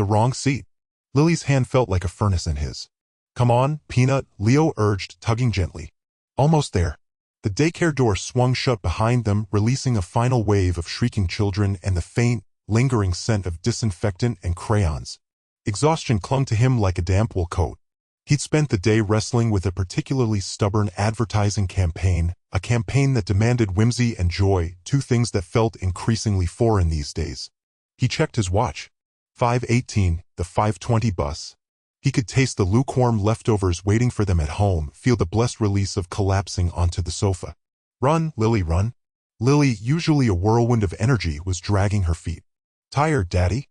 The wrong seat. Lily's hand felt like a furnace in his. Come on, Peanut, Leo urged, tugging gently. Almost there. The daycare door swung shut behind them, releasing a final wave of shrieking children and the faint, lingering scent of disinfectant and crayons. Exhaustion clung to him like a damp wool coat. He'd spent the day wrestling with a particularly stubborn advertising campaign, a campaign that demanded whimsy and joy, two things that felt increasingly foreign these days. He checked his watch. 5:18, the 5:20 bus. He could taste the lukewarm leftovers waiting for them at home, feel the blessed release of collapsing onto the sofa. Run, Lily, run. Lily, usually a whirlwind of energy, was dragging her feet. Tired, Daddy?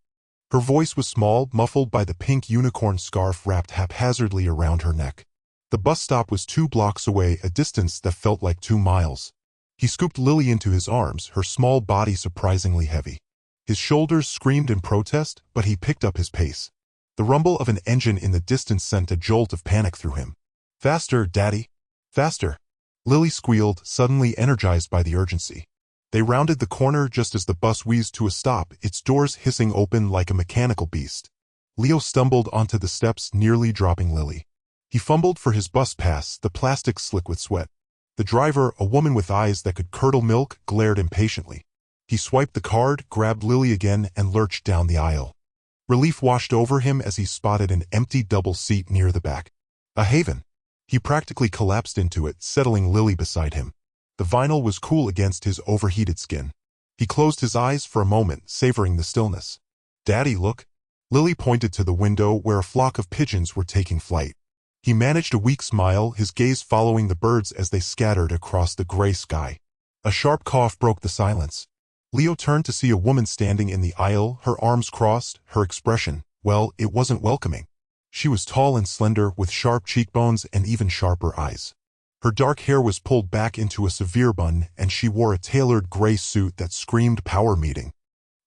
Her voice was small, muffled by the pink unicorn scarf wrapped haphazardly around her neck. The bus stop was 2 blocks away, a distance that felt like 2 miles. He scooped Lily into his arms, her small body surprisingly heavy. His shoulders screamed in protest, but he picked up his pace. The rumble of an engine in the distance sent a jolt of panic through him. Faster, Daddy. Faster. Lily squealed, suddenly energized by the urgency. They rounded the corner just as the bus wheezed to a stop, its doors hissing open like a mechanical beast. Leo stumbled onto the steps, nearly dropping Lily. He fumbled for his bus pass, the plastic slick with sweat. The driver, a woman with eyes that could curdle milk, glared impatiently. He swiped the card, grabbed Lily again, and lurched down the aisle. Relief washed over him as he spotted an empty double seat near the back. A haven. He practically collapsed into it, settling Lily beside him. The vinyl was cool against his overheated skin. He closed his eyes for a moment, savoring the stillness. Daddy, look. Lily pointed to the window where a flock of pigeons were taking flight. He managed a weak smile, his gaze following the birds as they scattered across the gray sky. A sharp cough broke the silence. Leo turned to see a woman standing in the aisle, her arms crossed, her expression, well, it wasn't welcoming. She was tall and slender, with sharp cheekbones and even sharper eyes. Her dark hair was pulled back into a severe bun, and she wore a tailored gray suit that screamed power meeting.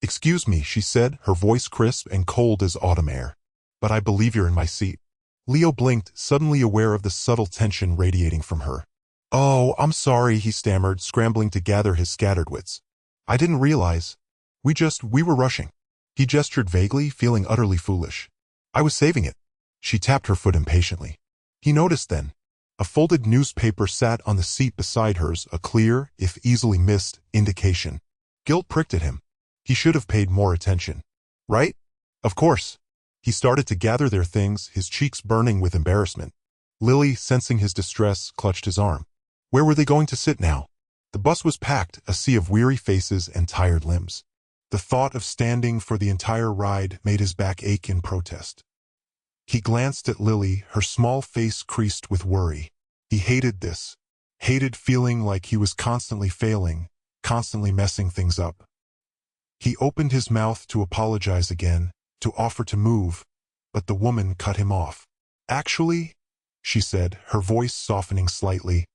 Excuse me, she said, her voice crisp and cold as autumn air. But I believe you're in my seat. Leo blinked, suddenly aware of the subtle tension radiating from her. Oh, I'm sorry, he stammered, scrambling to gather his scattered wits. I didn't realize. We were rushing. He gestured vaguely, feeling utterly foolish. I was saving it. She tapped her foot impatiently. He noticed then. A folded newspaper sat on the seat beside hers, a clear, if easily missed, indication. Guilt pricked at him. He should have paid more attention. Right? Of course. He started to gather their things, his cheeks burning with embarrassment. Lily, sensing his distress, clutched his arm. Where were they going to sit now? The bus was packed, a sea of weary faces and tired limbs. The thought of standing for the entire ride made his back ache in protest. He glanced at Lily, her small face creased with worry. He hated this. Hated feeling like he was constantly failing, constantly messing things up. He opened his mouth to apologize again, to offer to move, but the woman cut him off. Actually, she said, her voice softening slightly,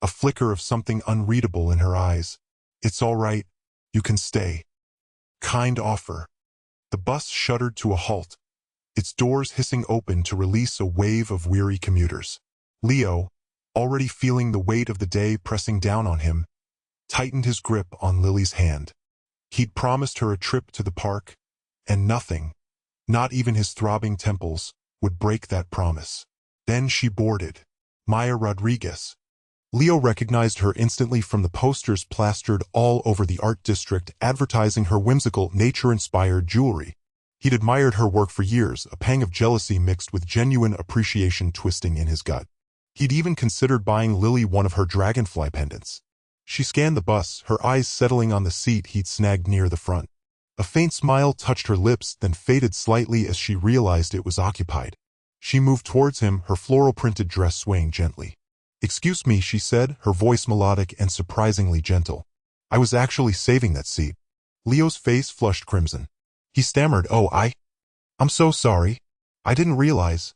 a flicker of something unreadable in her eyes. It's all right. You can stay. Kind offer. The bus shuddered to a halt, its doors hissing open to release a wave of weary commuters. Leo, already feeling the weight of the day pressing down on him, tightened his grip on Lily's hand. He'd promised her a trip to the park, and nothing, not even his throbbing temples, would break that promise. Then she boarded. Maya Rodriguez. Leo recognized her instantly from the posters plastered all over the art district advertising her whimsical, nature-inspired jewelry. He'd admired her work for years, a pang of jealousy mixed with genuine appreciation twisting in his gut. He'd even considered buying Lily one of her dragonfly pendants. She scanned the bus, her eyes settling on the seat he'd snagged near the front. A faint smile touched her lips, then faded slightly as she realized it was occupied. She moved towards him, her floral-printed dress swaying gently. Excuse me, she said, her voice melodic and surprisingly gentle. I was actually saving that seat. Leo's face flushed crimson. He stammered, I'm so sorry. I didn't realize.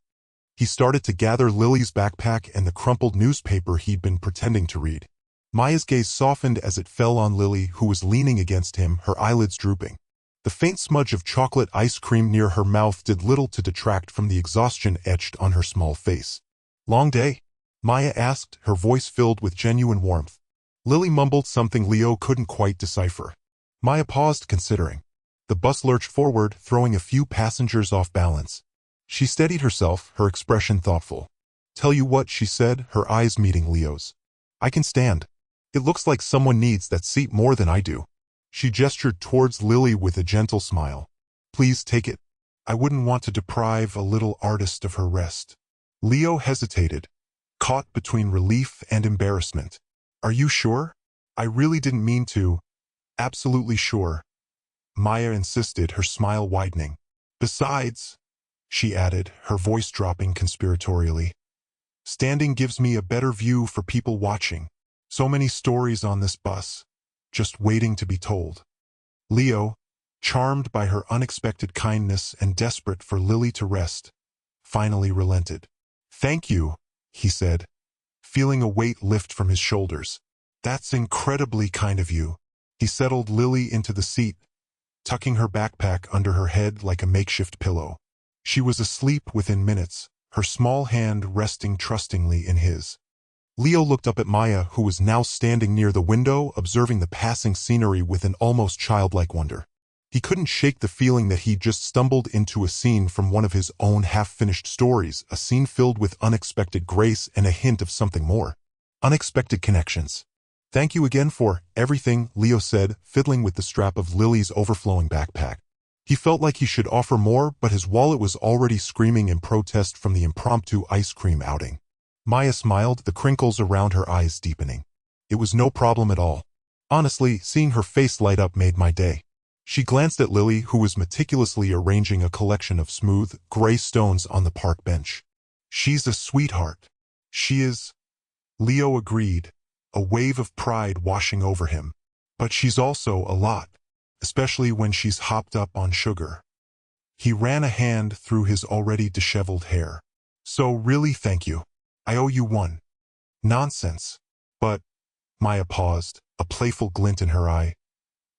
He started to gather Lily's backpack and the crumpled newspaper he'd been pretending to read. Maya's gaze softened as it fell on Lily, who was leaning against him, her eyelids drooping. The faint smudge of chocolate ice cream near her mouth did little to detract from the exhaustion etched on her small face. Long day? Maya asked, her voice filled with genuine warmth. Lily mumbled something Leo couldn't quite decipher. Maya paused, considering. The bus lurched forward, throwing a few passengers off balance. She steadied herself, her expression thoughtful. "Tell you what," she said, her eyes meeting Leo's. "I can stand. It looks like someone needs that seat more than I do." She gestured towards Lily with a gentle smile. "Please take it. I wouldn't want to deprive a little artist of her rest." Leo hesitated, caught between relief and embarrassment. "Are you sure? I really didn't mean to." "Absolutely sure," Maya insisted, her smile widening. "Besides," she added, her voice dropping conspiratorially, "standing gives me a better view for people watching. So many stories on this bus, just waiting to be told." Leo, charmed by her unexpected kindness and desperate for Lily to rest, finally relented. "Thank you," he said, feeling a weight lift from his shoulders. "That's incredibly kind of you." He settled Lily into the seat, tucking her backpack under her head like a makeshift pillow. She was asleep within minutes, her small hand resting trustingly in his. Leo looked up at Maya, who was now standing near the window, observing the passing scenery with an almost childlike wonder. He couldn't shake the feeling that he'd just stumbled into a scene from one of his own half-finished stories, a scene filled with unexpected grace and a hint of something more. Unexpected connections. "Thank you again for everything," Leo said, fiddling with the strap of Lily's overflowing backpack. He felt like he should offer more, but his wallet was already screaming in protest from the impromptu ice cream outing. Maya smiled, the crinkles around her eyes deepening. "It was no problem at all. Honestly, seeing her face light up made my day." She glanced at Lily, who was meticulously arranging a collection of smooth, gray stones on the park bench. "She's a sweetheart." "She is," Leo agreed, a wave of pride washing over him. "But she's also a lot, especially when she's hopped up on sugar." He ran a hand through his already disheveled hair. "So really thank you. I owe you one." "Nonsense." "But," Maya paused, a playful glint in her eye,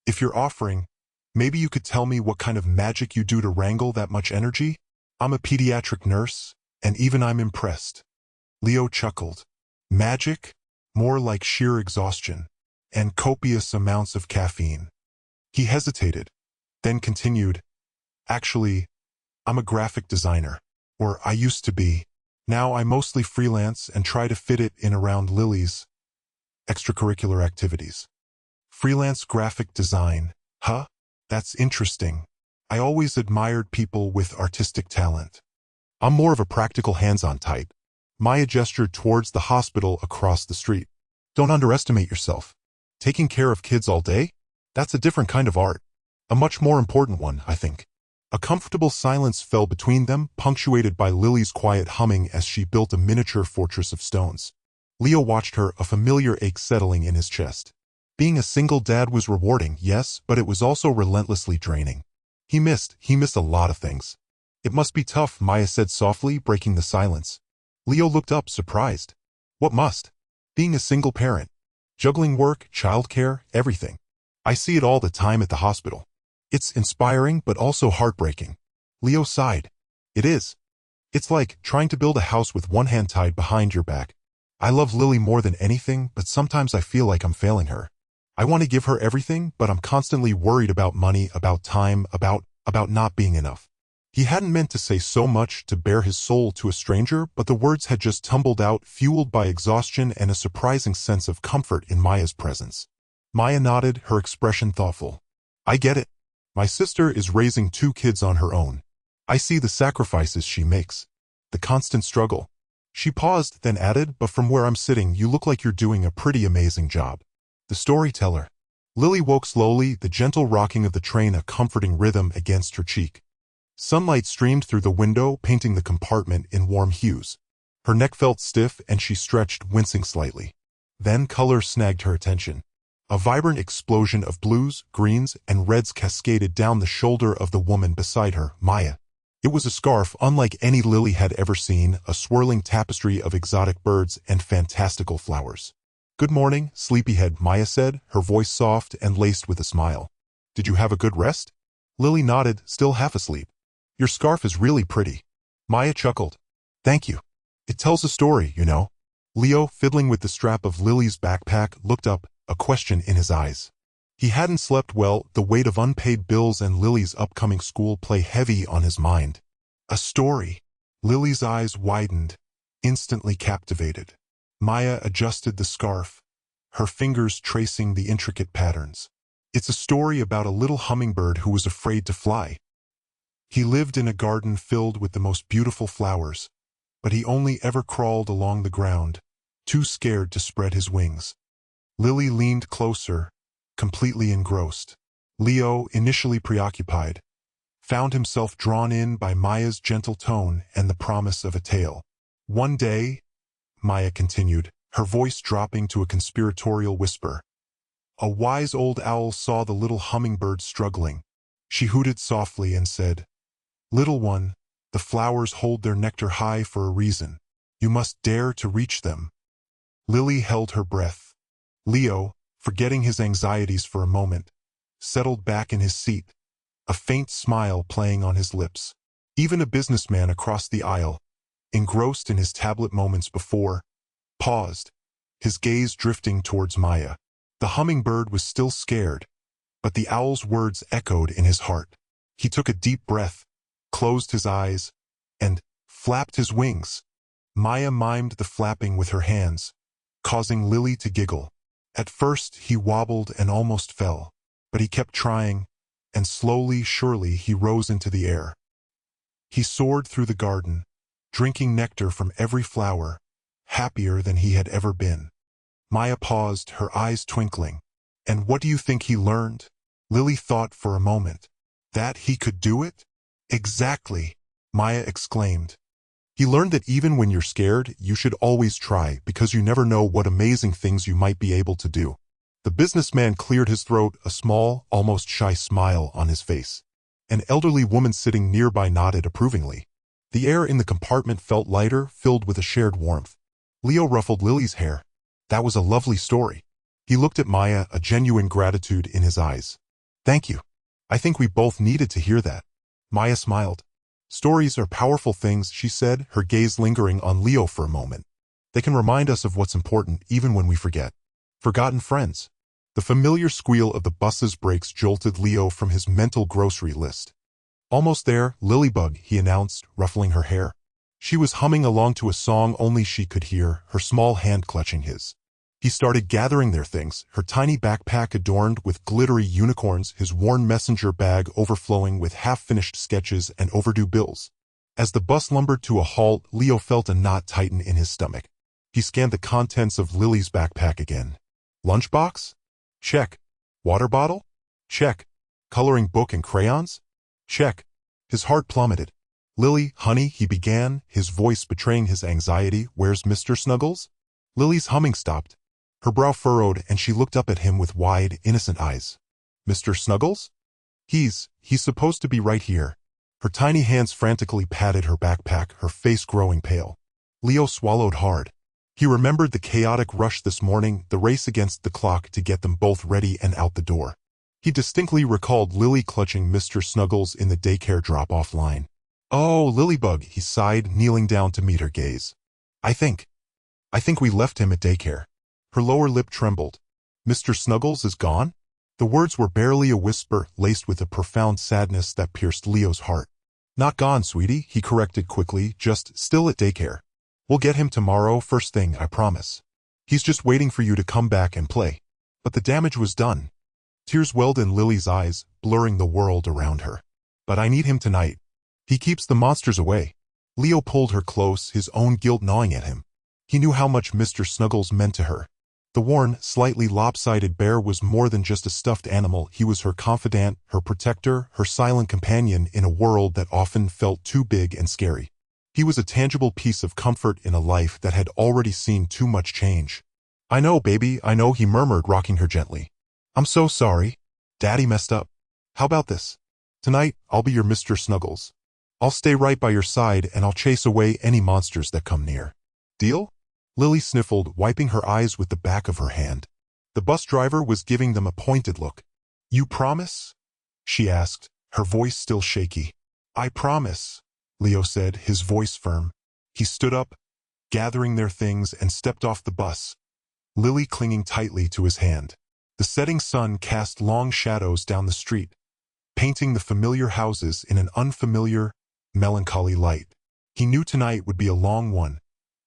"if you're offering, maybe you could tell me what kind of magic you do to wrangle that much energy? I'm a pediatric nurse, and even I'm impressed." Leo chuckled. "Magic? More like sheer exhaustion, and copious amounts of caffeine." He hesitated, then continued, "Actually, I'm a graphic designer, or I used to be. Now I mostly freelance and try to fit it in around Lily's extracurricular activities." "Freelance graphic design, huh? That's interesting. I always admired people with artistic talent." "I'm more of a practical hands-on type." Maya gestured towards the hospital across the street. "Don't underestimate yourself. Taking care of kids all day? That's a different kind of art. A much more important one, I think." A comfortable silence fell between them, punctuated by Lily's quiet humming as she built a miniature fortress of stones. Leo watched her, a familiar ache settling in his chest. Being a single dad was rewarding, yes, but it was also relentlessly draining. He missed a lot of things. "It must be tough," Maya said softly, breaking the silence. Leo looked up, surprised. "What must?" "Being a single parent. Juggling work, childcare, everything. I see it all the time at the hospital. It's inspiring, but also heartbreaking." Leo sighed. "It is. It's like trying to build a house with one hand tied behind your back. I love Lily more than anything, but sometimes I feel like I'm failing her. I want to give her everything, but I'm constantly worried about money, about time, about not being enough." He hadn't meant to say so much to bare his soul to a stranger, but the words had just tumbled out, fueled by exhaustion and a surprising sense of comfort in Maya's presence. Maya nodded, her expression thoughtful. "I get it. My sister is raising 2 kids on her own. I see the sacrifices she makes. The constant struggle." She paused, then added, "But from where I'm sitting, you look like you're doing a pretty amazing job." The storyteller. Lily woke slowly, the gentle rocking of the train a comforting rhythm against her cheek. Sunlight streamed through the window, painting the compartment in warm hues. Her neck felt stiff and she stretched, wincing slightly. Then color snagged her attention. A vibrant explosion of blues, greens, and reds cascaded down the shoulder of the woman beside her, Maya. It was a scarf unlike any Lily had ever seen, a swirling tapestry of exotic birds and fantastical flowers. "Good morning, sleepyhead," Maya said, her voice soft and laced with a smile. "Did you have a good rest?" Lily nodded, still half asleep. "Your scarf is really pretty." Maya chuckled. "Thank you. It tells a story, you know." Leo, fiddling with the strap of Lily's backpack, looked up, a question in his eyes. He hadn't slept well, the weight of unpaid bills and Lily's upcoming school play heavy on his mind. A story. Lily's eyes widened, instantly captivated. Maya adjusted the scarf, her fingers tracing the intricate patterns. It's a story about a little hummingbird who was afraid to fly. He lived in a garden filled with the most beautiful flowers, but he only ever crawled along the ground, too scared to spread his wings. Lily leaned closer, completely engrossed. Leo, initially preoccupied, found himself drawn in by Maya's gentle tone and the promise of a tale. One day, Maya continued, her voice dropping to a conspiratorial whisper, a wise old owl saw the little hummingbird struggling. She hooted softly and said, "Little one, the flowers hold their nectar high for a reason. You must dare to reach them." Lily held her breath. Leo, forgetting his anxieties for a moment, settled back in his seat, a faint smile playing on his lips. Even a businessman across the aisle, engrossed in his tablet moments before, paused, his gaze drifting towards Maya. The hummingbird was still scared, but the owl's words echoed in his heart. He took a deep breath, closed his eyes, and flapped his wings. Maya mimed the flapping with her hands, causing Lily to giggle. At first he wobbled and almost fell, but he kept trying, and slowly, surely he rose into the air. He soared through the garden, drinking nectar from every flower, happier than he had ever been. Maya paused, her eyes twinkling. And what do you think he learned? Lily thought for a moment. That he could do it? Exactly, Maya exclaimed. He learned that even when you're scared, you should always try because you never know what amazing things you might be able to do. The businessman cleared his throat, a small, almost shy smile on his face. An elderly woman sitting nearby nodded approvingly. The air in the compartment felt lighter, filled with a shared warmth. Leo ruffled Lily's hair. That was a lovely story. He looked at Maya, a genuine gratitude in his eyes. Thank you. I think we both needed to hear that. Maya smiled. Stories are powerful things, she said, her gaze lingering on Leo for a moment. They can remind us of what's important even when we forget. Forgotten friends. The familiar squeal of the bus's brakes jolted Leo from his mental grocery list. Almost there, Lilybug, he announced, ruffling her hair. She was humming along to a song only she could hear, her small hand clutching his. He started gathering their things, her tiny backpack adorned with glittery unicorns, his worn messenger bag overflowing with half-finished sketches and overdue bills. As the bus lumbered to a halt, Leo felt a knot tighten in his stomach. He scanned the contents of Lily's backpack again. Lunchbox? Check. Water bottle? Check. Coloring book and crayons? Check. His heart plummeted. Lily, honey, he began, his voice betraying his anxiety. Where's Mr. Snuggles? Lily's humming stopped. Her brow furrowed and she looked up at him with wide, innocent eyes. Mr. Snuggles? He's supposed to be right here. Her tiny hands frantically patted her backpack, her face growing pale. Leo swallowed hard. He remembered the chaotic rush this morning, the race against the clock to get them both ready and out the door. He distinctly recalled Lily clutching Mr. Snuggles in the daycare drop-off line. Oh, Lilybug, he sighed, kneeling down to meet her gaze. I think we left him at daycare. Her lower lip trembled. Mr. Snuggles is gone? The words were barely a whisper, laced with a profound sadness that pierced Leo's heart. Not gone, sweetie, he corrected quickly, just still at daycare. We'll get him tomorrow, first thing, I promise. He's just waiting for you to come back and play. But the damage was done. Tears welled in Lily's eyes, blurring the world around her. But I need him tonight. He keeps the monsters away. Leo pulled her close, his own guilt gnawing at him. He knew how much Mr. Snuggles meant to her. The worn, slightly lopsided bear was more than just a stuffed animal. He was her confidant, her protector, her silent companion in a world that often felt too big and scary. He was a tangible piece of comfort in a life that had already seen too much change. I know, baby, I know, he murmured, rocking her gently. I'm so sorry. Daddy messed up. How about this? Tonight, I'll be your Mr. Snuggles. I'll stay right by your side and I'll chase away any monsters that come near. Deal? Lily sniffled, wiping her eyes with the back of her hand. The bus driver was giving them a pointed look. You promise? She asked, her voice still shaky. I promise, Leo said, his voice firm. He stood up, gathering their things, and stepped off the bus, Lily clinging tightly to his hand. The setting sun cast long shadows down the street, painting the familiar houses in an unfamiliar, melancholy light. He knew tonight would be a long one,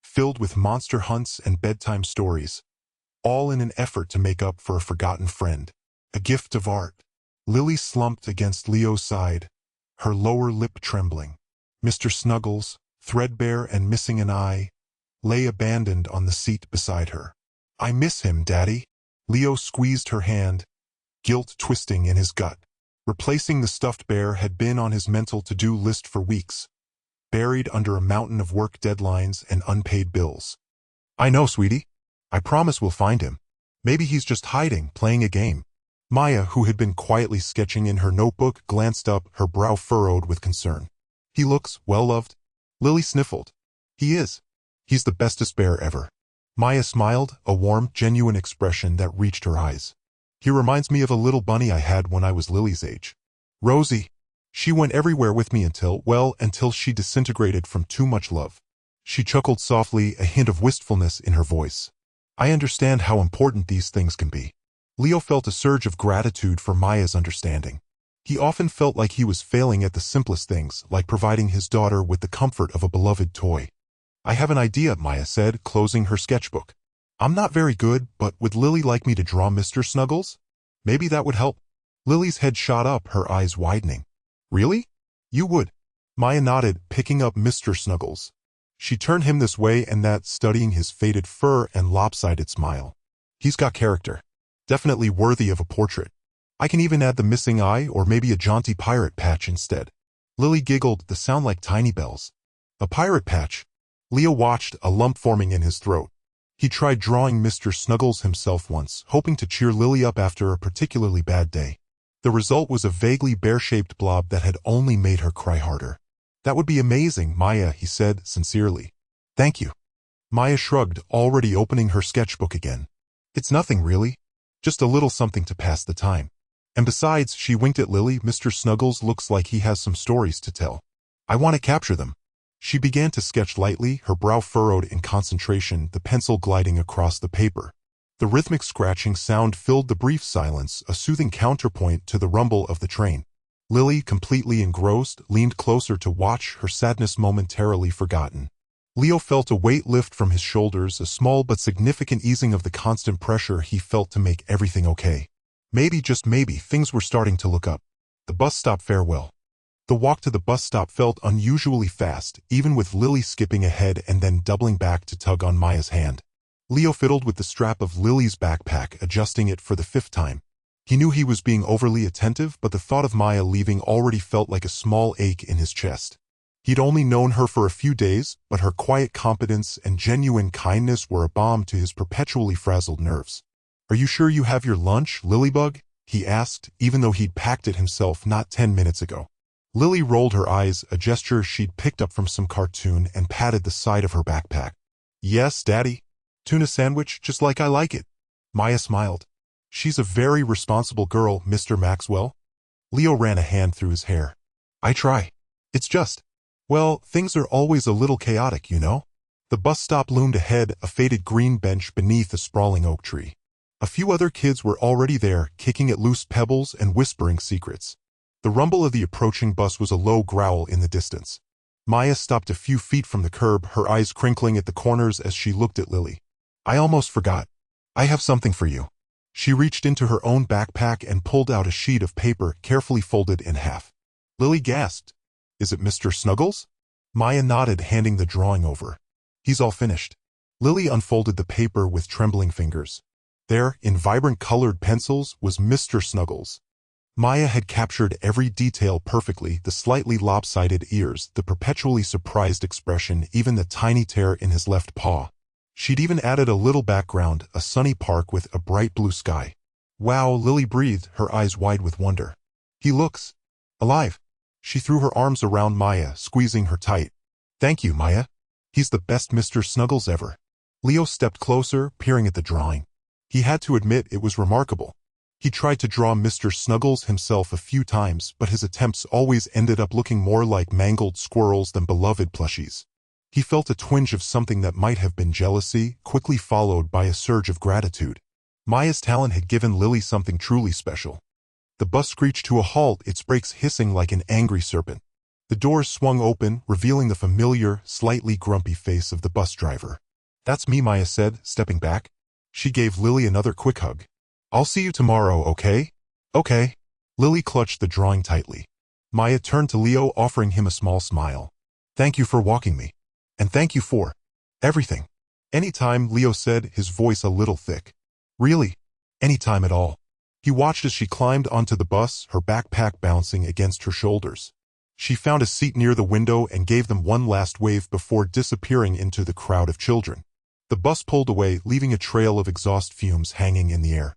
filled with monster hunts and bedtime stories, all in an effort to make up for a forgotten friend. A gift of art. Lily slumped against Leo's side, her lower lip trembling. Mr. Snuggles, threadbare and missing an eye, lay abandoned on the seat beside her. "I miss him, Daddy." Leo squeezed her hand, guilt twisting in his gut. Replacing the stuffed bear had been on his mental to-do list for weeks, buried under a mountain of work deadlines and unpaid bills. "I know, sweetie. I promise we'll find him. Maybe he's just hiding, playing a game." Maya, who had been quietly sketching in her notebook, glanced up, her brow furrowed with concern. "He looks well-loved." Lily sniffled. "He is. He's the bestest bear ever." Maya smiled, a warm, genuine expression that reached her eyes. "He reminds me of a little bunny I had when I was Lily's age. Rosie. She went everywhere with me until she disintegrated from too much love." She chuckled softly, a hint of wistfulness in her voice. "I understand how important these things can be." Leo felt a surge of gratitude for Maya's understanding. He often felt like he was failing at the simplest things, like providing his daughter with the comfort of a beloved toy. "I have an idea," Maya said, closing her sketchbook. "I'm not very good, but would Lily like me to draw Mr. Snuggles? Maybe that would help." Lily's head shot up, her eyes widening. "Really? You would?" Maya nodded, picking up Mr. Snuggles. She turned him this way and that, studying his faded fur and lopsided smile. "He's got character. Definitely worthy of a portrait. I can even add the missing eye or maybe a jaunty pirate patch instead." Lily giggled, the sound like tiny bells. "A pirate patch?" Leo watched, a lump forming in his throat. He tried drawing Mr. Snuggles himself once, hoping to cheer Lily up after a particularly bad day. The result was a vaguely bear-shaped blob that had only made her cry harder. "That would be amazing, Maya," he said sincerely. "Thank you." Maya shrugged, already opening her sketchbook again. "It's nothing really. Just a little something to pass the time. And besides," she winked at Lily, "Mr. Snuggles looks like he has some stories to tell. I want to capture them." She began to sketch lightly, her brow furrowed in concentration, the pencil gliding across the paper. The rhythmic scratching sound filled the brief silence, a soothing counterpoint to the rumble of the train. Lily, completely engrossed, leaned closer to watch, her sadness momentarily forgotten. Leo felt a weight lift from his shoulders, a small but significant easing of the constant pressure he felt to make everything okay. Maybe, just maybe, things were starting to look up. The bus stop farewell. The walk to the bus stop felt unusually fast, even with Lily skipping ahead and then doubling back to tug on Maya's hand. Leo fiddled with the strap of Lily's backpack, adjusting it for the 5th time. He knew he was being overly attentive, but the thought of Maya leaving already felt like a small ache in his chest. He'd only known her for a few days, but her quiet competence and genuine kindness were a balm to his perpetually frazzled nerves. "Are you sure you have your lunch, Lilybug?" he asked, even though he'd packed it himself not 10 minutes ago. Lily rolled her eyes, a gesture she'd picked up from some cartoon, and patted the side of her backpack. "Yes, Daddy. Tuna sandwich, just like I like it." Maya smiled. "She's a very responsible girl, Mr. Maxwell." Leo ran a hand through his hair. "I try. It's just, well, things are always a little chaotic, you know." The bus stop loomed ahead, a faded green bench beneath a sprawling oak tree. A few other kids were already there, kicking at loose pebbles and whispering secrets. The rumble of the approaching bus was a low growl in the distance. Maya stopped a few feet from the curb, her eyes crinkling at the corners as she looked at Lily. "I almost forgot. I have something for you." She reached into her own backpack and pulled out a sheet of paper, carefully folded in half. Lily gasped. "Is it Mr. Snuggles?" Maya nodded, handing the drawing over. "He's all finished." Lily unfolded the paper with trembling fingers. There, in vibrant colored pencils, was Mr. Snuggles. Maya had captured every detail perfectly, the slightly lopsided ears, the perpetually surprised expression, even the tiny tear in his left paw. She'd even added a little background, a sunny park with a bright blue sky. "Wow," Lily breathed, her eyes wide with wonder. "He looks alive." She threw her arms around Maya, squeezing her tight. "Thank you, Maya. He's the best Mr. Snuggles ever." Leo stepped closer, peering at the drawing. He had to admit it was remarkable. He tried to draw Mr. Snuggles himself a few times, but his attempts always ended up looking more like mangled squirrels than beloved plushies. He felt a twinge of something that might have been jealousy, quickly followed by a surge of gratitude. Maya's talent had given Lily something truly special. The bus screeched to a halt, its brakes hissing like an angry serpent. The doors swung open, revealing the familiar, slightly grumpy face of the bus driver. "That's me," Maya said, stepping back. She gave Lily another quick hug. "I'll see you tomorrow, okay?" "Okay." Lily clutched the drawing tightly. Maya turned to Leo, offering him a small smile. "Thank you for walking me. And thank you for everything." "Anytime," Leo said, his voice a little thick. "Really? Anytime at all." He watched as she climbed onto the bus, her backpack bouncing against her shoulders. She found a seat near the window and gave them one last wave before disappearing into the crowd of children. The bus pulled away, leaving a trail of exhaust fumes hanging in the air.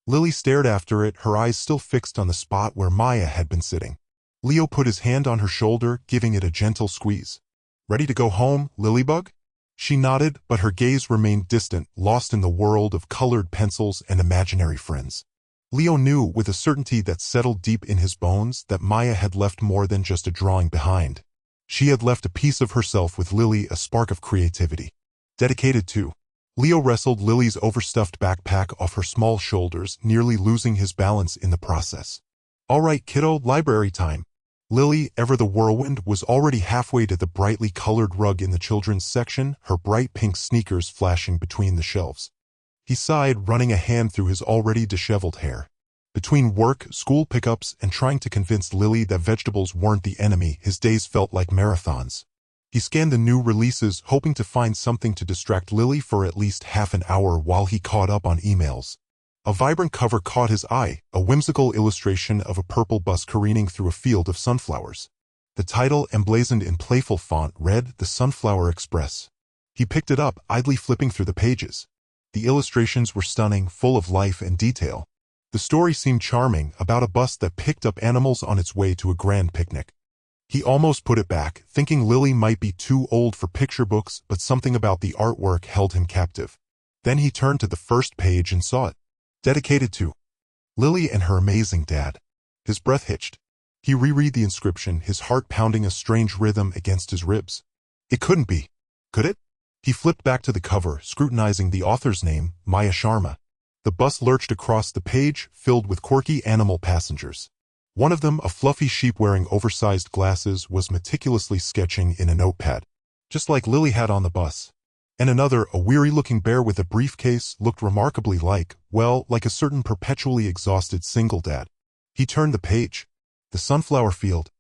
Lily stared after it, her eyes still fixed on the spot where Maya had been sitting. Leo put his hand on her shoulder, giving it a gentle squeeze. "Ready to go home, Lilybug?" She nodded, but her gaze remained distant, lost in the world of colored pencils and imaginary friends. Leo knew with a certainty that settled deep in his bones that Maya had left more than just a drawing behind. She had left a piece of herself with Lily, a spark of creativity. Dedicated to. Leo wrestled Lily's overstuffed backpack off her small shoulders, nearly losing his balance in the process. "All right, kiddo, library time." Lily, ever the whirlwind, was already halfway to the brightly colored rug in the children's section, her bright pink sneakers flashing between the shelves. He sighed, running a hand through his already disheveled hair. Between work, school pickups, and trying to convince Lily that vegetables weren't the enemy, his days felt like marathons. He scanned the new releases, hoping to find something to distract Lily for at least half an hour while he caught up on emails. A vibrant cover caught his eye, a whimsical illustration of a purple bus careening through a field of sunflowers. The title, emblazoned in playful font, read, "The Sunflower Express." He picked it up, idly flipping through the pages. The illustrations were stunning, full of life and detail. The story seemed charming, about a bus that picked up animals on its way to a grand picnic. He almost put it back, thinking Lily might be too old for picture books, but something about the artwork held him captive. Then he turned to the first page and saw it. Dedicated to Lily and her amazing dad. His breath hitched. He reread the inscription, his heart pounding a strange rhythm against his ribs. It couldn't be. Could it? He flipped back to the cover, scrutinizing the author's name, Maya Sharma. The bus lurched across the page, filled with quirky animal passengers. One of them, a fluffy sheep wearing oversized glasses, was meticulously sketching in a notepad, just like Lily had on the bus. And another, a weary-looking bear with a briefcase, looked remarkably like a certain perpetually exhausted single dad. He turned the page. The sunflower field.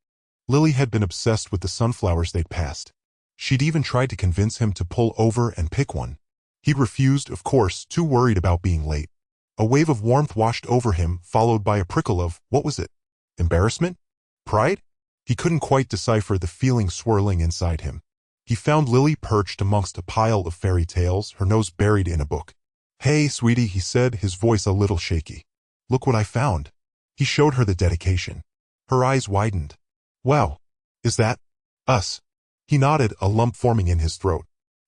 Lily had been obsessed with the sunflowers they'd passed. She'd even tried to convince him to pull over and pick one. He'd refused, of course, too worried about being late. A wave of warmth washed over him, followed by a prickle of, what was it? Embarrassment? Pride? He couldn't quite decipher the feeling swirling inside him. He found Lily perched amongst a pile of fairy tales, her nose buried in a book. "Hey, sweetie," he said, his voice a little shaky. "Look what I found." He showed her the dedication. Her eyes widened. "Wow. Is that us?" He nodded, a lump forming in his throat.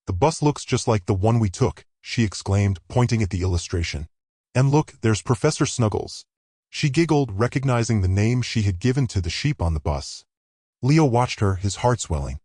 "The bus looks just like the one we took," she exclaimed, pointing at the illustration. "And look, there's Professor Snuggles." She giggled, recognizing the name she had given to the sheep on the bus. Leo watched her, his heart swelling.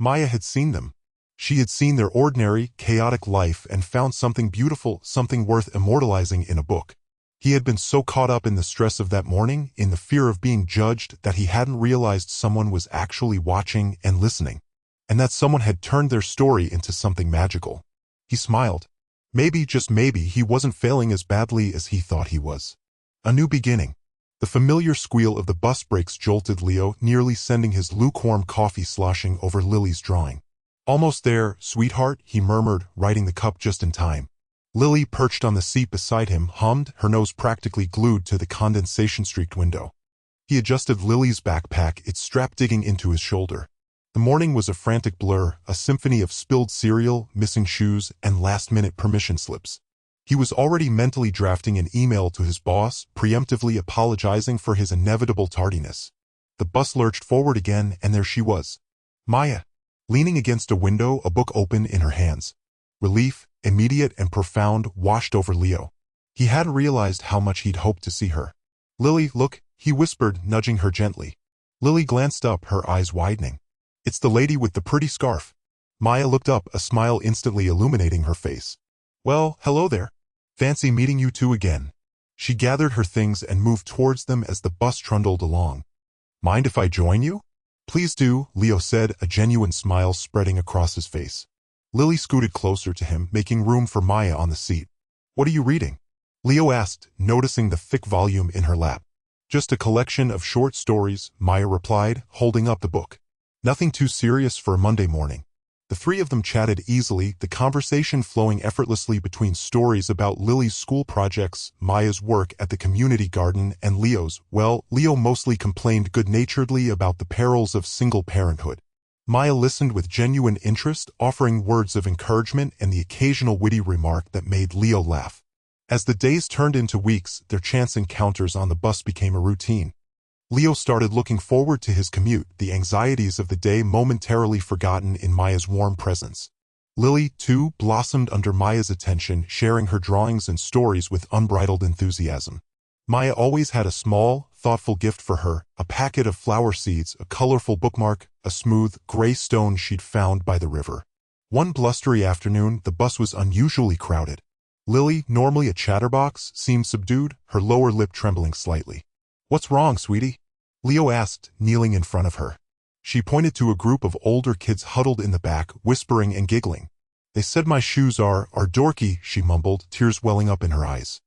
Maya had seen them. She had seen their ordinary, chaotic life and found something beautiful, something worth immortalizing in a book. He had been so caught up in the stress of that morning, in the fear of being judged, that he hadn't realized someone was actually watching and listening, and that someone had turned their story into something magical. He smiled. Maybe, just maybe, he wasn't failing as badly as he thought he was. A new beginning. The familiar squeal of the bus brakes jolted Leo, nearly sending his lukewarm coffee sloshing over Lily's drawing. "Almost there, sweetheart," he murmured, righting the cup just in time. Lily, perched on the seat beside him, hummed, her nose practically glued to the condensation-streaked window. He adjusted Lily's backpack, its strap digging into his shoulder. The morning was a frantic blur, a symphony of spilled cereal, missing shoes, and last-minute permission slips. He was already mentally drafting an email to his boss, preemptively apologizing for his inevitable tardiness. The bus lurched forward again, and there she was. Maya, leaning against a window, a book open in her hands. Relief, immediate and profound, washed over Leo. He hadn't realized how much he'd hoped to see her. "Lily, look," he whispered, nudging her gently. Lily glanced up, her eyes widening. "It's the lady with the pretty scarf." Maya looked up, a smile instantly illuminating her face. "Well, hello there. Fancy meeting you two again. She gathered her things and moved towards them as the bus trundled along. Mind if I join you? Please do, Leo said, a genuine smile spreading across his face. Lily scooted closer to him, making room for Maya on the seat. What are you reading? Leo asked, noticing the thick volume in her lap. Just a collection of short stories, Maya replied, holding up the book. Nothing too serious for a Monday morning. The three of them chatted easily, the conversation flowing effortlessly between stories about Lily's school projects, Maya's work at the community garden, and Leo's. Well, Leo mostly complained good-naturedly about the perils of single parenthood. Maya listened with genuine interest, offering words of encouragement and the occasional witty remark that made Leo laugh. As the days turned into weeks, their chance encounters on the bus became a routine. Leo started looking forward to his commute, the anxieties of the day momentarily forgotten in Maya's warm presence. Lily, too, blossomed under Maya's attention, sharing her drawings and stories with unbridled enthusiasm. Maya always had a small, thoughtful gift for her, a packet of flower seeds, a colorful bookmark, a smooth, gray stone she'd found by the river. One blustery afternoon, the bus was unusually crowded. Lily, normally a chatterbox, seemed subdued, her lower lip trembling slightly. What's wrong, sweetie? Leo asked, kneeling in front of her. She pointed to a group of older kids huddled in the back, whispering and giggling. They said my shoes are dorky, she mumbled, tears welling up in her eyes.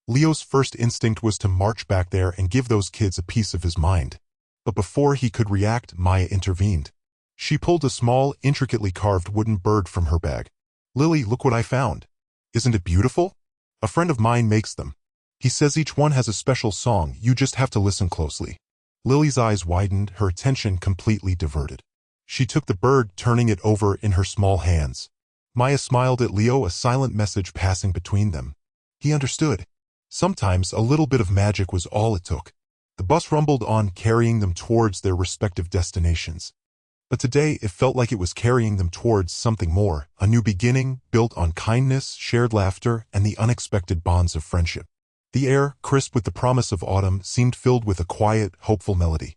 Leo's first instinct was to march back there and give those kids a piece of his mind. But before he could react, Maya intervened. She pulled a small, intricately carved wooden bird from her bag. Lily, look what I found. Isn't it beautiful? A friend of mine makes them. He says each one has a special song, you just have to listen closely. Lily's eyes widened, her attention completely diverted. She took the bird, turning it over in her small hands. Maya smiled at Leo, a silent message passing between them. He understood. Sometimes a little bit of magic was all it took. The bus rumbled on, carrying them towards their respective destinations. But today it felt like it was carrying them towards something more, a new beginning, built on kindness, shared laughter, and the unexpected bonds of friendship. The air, crisp with the promise of autumn, seemed filled with a quiet, hopeful melody.